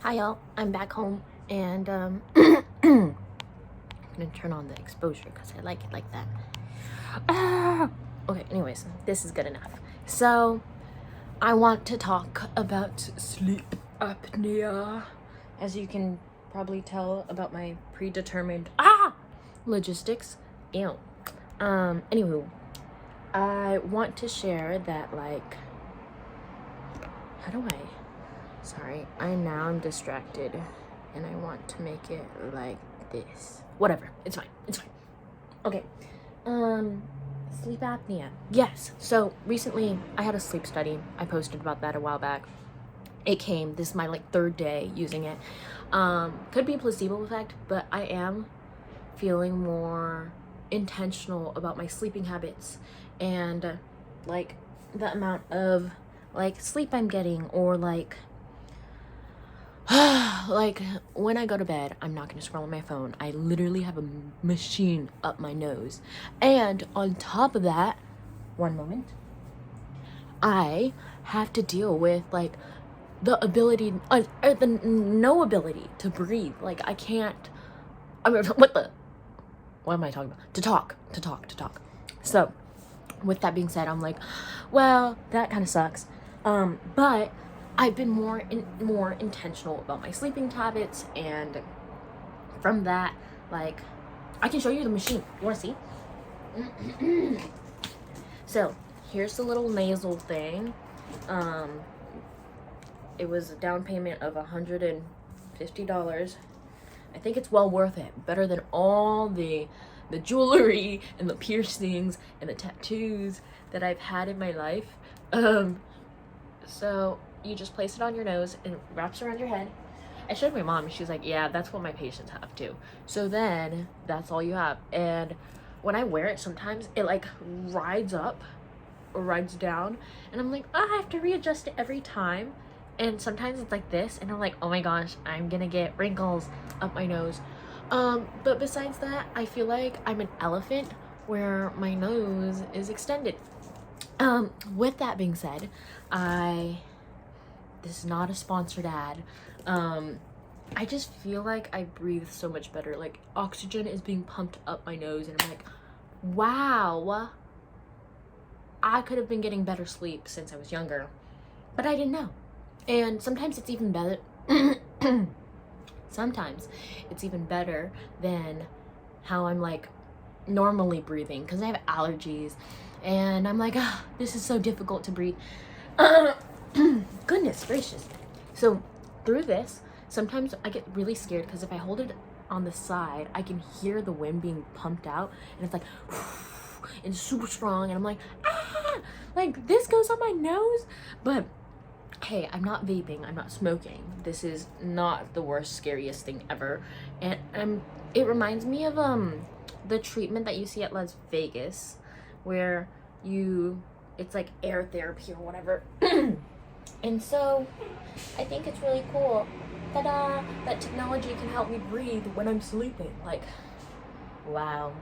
Hi y'all, I'm back home and I'm gonna turn on the exposure because I like it like that. Okay, anyways, this is good enough. So I want to talk about sleep apnea. As you can probably tell about my predetermined logistics. Ew. Anywho, I want to share that, like, how do I? Sorry, I'm distracted and I want to make it like this. Whatever, it's fine. Okay. Sleep apnea. Yes. So recently I had a sleep study. I posted about that a while back. This is my third day using it. Could be a placebo effect, but I am feeling more intentional about my sleeping habits and like the amount of sleep I'm getting, or like when I go to bed, I'm not gonna scroll on my phone. I literally have a machine up my nose. And on top of that, one moment, I have to deal with the ability, the no ability to breathe. Like I can't, what am I talking about? To talk. So with that being said, I'm like, well, that kind of sucks. But I've been more intentional about my sleeping habits, and from that, I can show you the machine. You want to see? So here's the little nasal thing. It was a down payment of $150. I think it's well worth it. Better than all the jewelry and the piercings and the tattoos that I've had in my life. So you just place it on your nose and it wraps around your head. I showed my mom, she's like, yeah, that's what my patients have too. So then that's all you have. And when I wear it, sometimes it rides up or rides down, and I'm like, I have to readjust it every time. And sometimes it's like this, and I'm like, oh my gosh, I'm gonna get wrinkles up my nose. But besides that, I feel like I'm an elephant where my nose is extended. With that being said, this is not a sponsored ad. I just feel like I breathe so much better. Like oxygen is being pumped up my nose, and I'm like, wow, I could have been getting better sleep since I was younger, but I didn't know. And sometimes it's even better. Sometimes it's even better than how I'm normally breathing, because I have allergies and I'm like, this is so difficult to breathe. Goodness gracious. So through this, sometimes I get really scared because if I hold it on the side, I can hear the wind being pumped out, and it's like it's super strong, and I'm like this goes on my nose. But hey, I'm not vaping, I'm not smoking. This is not the worst, scariest thing ever. And it reminds me of the treatment that you see at Las Vegas, where it's like air therapy or whatever. And so I think it's really cool that technology can help me breathe when I'm sleeping. Like, wow,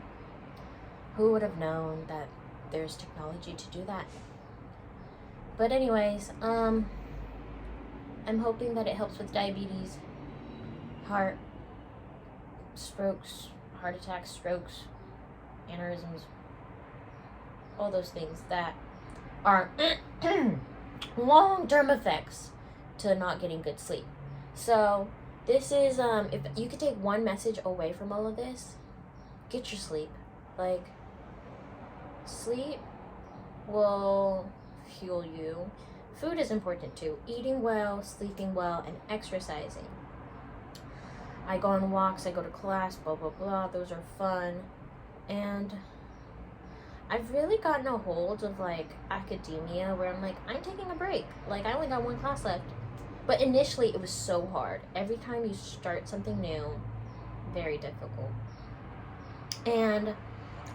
who would have known that there's technology to do that? But anyways, I'm hoping that it helps with diabetes, heart attacks, strokes, aneurysms, all those things that are long-term effects to not getting good sleep. So this is, if you could take one message away from all of this, get your sleep. Sleep will fuel you. Food is important too. Eating well, sleeping well, and exercising. I go on walks, I go to class, blah, blah, blah. Those are fun. And I've really gotten a hold of academia, where I'm taking a break. I only got one class left. But initially it was so hard. Every time you start something new, very difficult. And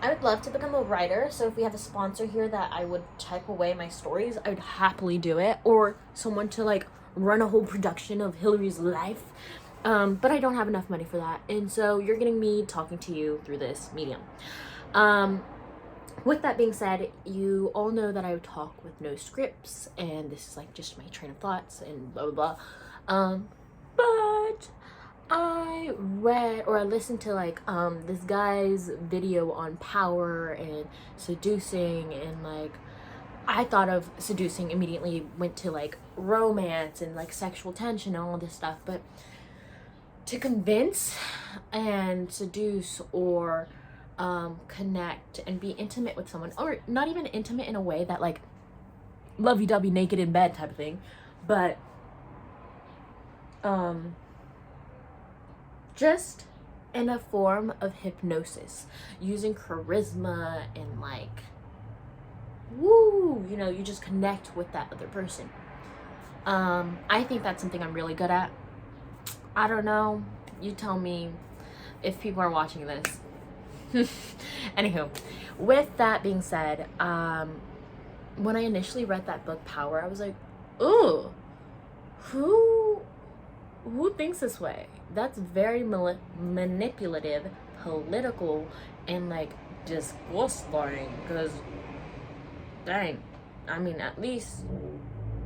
I would love to become a writer, so if we have a sponsor here that I would type away my stories, I would happily do it. Or someone to run a whole production of Hillary's life. But I don't have enough money for that. And so you're getting me talking to you through this medium. With that being said, you all know that I talk with no scripts, and this is just my train of thoughts and blah, blah, blah. But I read or I listened to like this guy's video on power and seducing, and like I thought of seducing immediately went to like romance and like sexual tension and all this stuff, but to convince and seduce or connect and be intimate with someone, or not even intimate in a way that like lovey-dovey naked in bed type of thing, but just in a form of hypnosis, using charisma and like, woo, you know, you just connect with that other person. I think that's something I'm really good at. I don't know, you tell me if people are watching this. Anywho, with that being said, when I initially read that book, Power, I was like, ooh, who thinks this way? That's very manipulative, political, and like disgusting. Because, dang, I mean, at least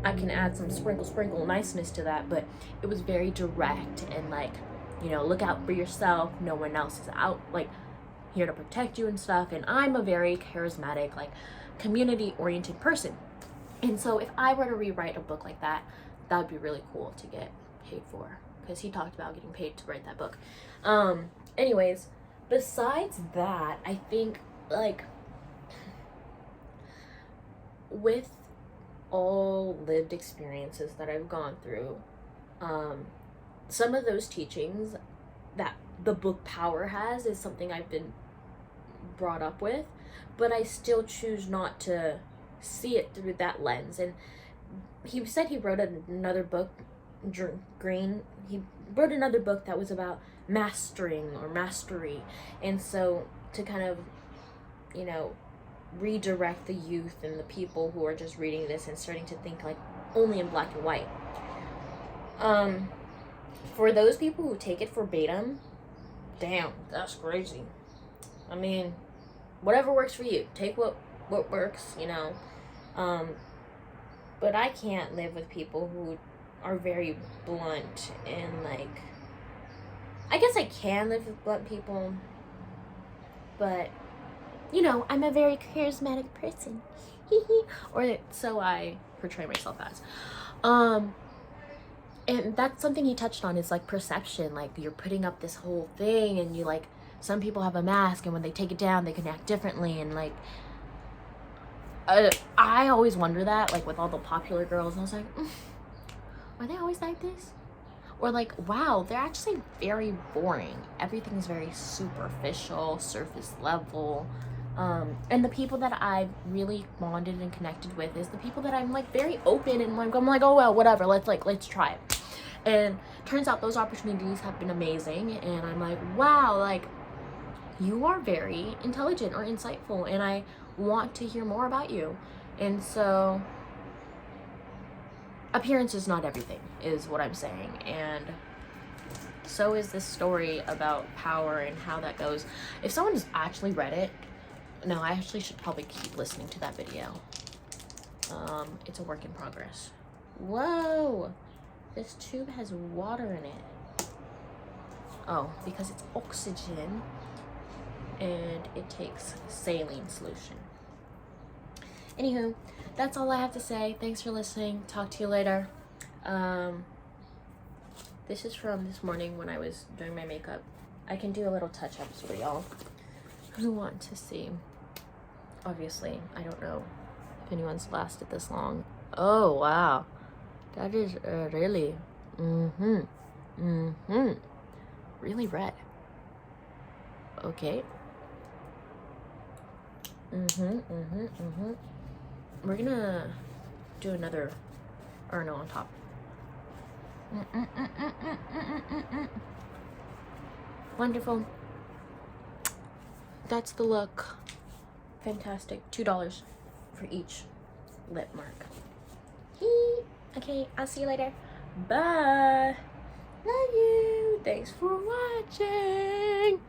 I can add some sprinkle niceness to that, but it was very direct and like, you know, look out for yourself. No one else is out, like, here to protect you and stuff. And I'm a very charismatic, like, community-oriented person. And so if I were to rewrite a book like that, that would be really cool to get paid for, because he talked about getting paid to write that book. Anyways, besides that, I think, like, with all lived experiences that I've gone through, some of those teachings that the book Power has is something I've been brought up with, but I still choose not to see it through that lens. And he said he wrote another book, Green, he wrote another book that was about mastering or mastery, and so to kind of, you know, redirect the youth and the people who are just reading this and starting to think like only in black and white. For those people who take it verbatim, damn, that's crazy. I mean, whatever works for you, take what works, you know. But I can't live with people who are very blunt and like, I guess I can live with blunt people, but you know, I'm a very charismatic person. Or so I portray myself as. And that's something he touched on, is like perception. Like, you're putting up this whole thing and you like, some people have a mask and when they take it down they can act differently, and like I always wonder that, like with all the popular girls, and I was like, are they always like this? Or like, wow, they're actually very boring. Everything's very superficial, surface level. And the people that I've really bonded and connected with is the people that I'm like very open and like, I'm like, oh well, whatever, let's try it. And turns out those opportunities have been amazing, and I'm like, wow, like you are very intelligent or insightful, and I want to hear more about you. And so appearance is not everything, is what I'm saying. And so is this story about power and how that goes. If someone's actually read it, no, I actually should probably keep listening to that video. It's a work in progress. Whoa, this tube has water in it. Oh, because it's oxygen and it takes saline solution. Anywho, that's all I have to say. Thanks for listening. Talk to you later. This is from this morning when I was doing my makeup. I can do a little touch-ups for y'all who want to see. Obviously, I don't know if anyone's lasted this long. Oh, wow. That is really, really red. Okay. We're gonna do another, or no, on top. Wonderful. That's the look. Fantastic. $2 for each lip mark. Okay, I'll see you later. Bye. Love you. Thanks for watching.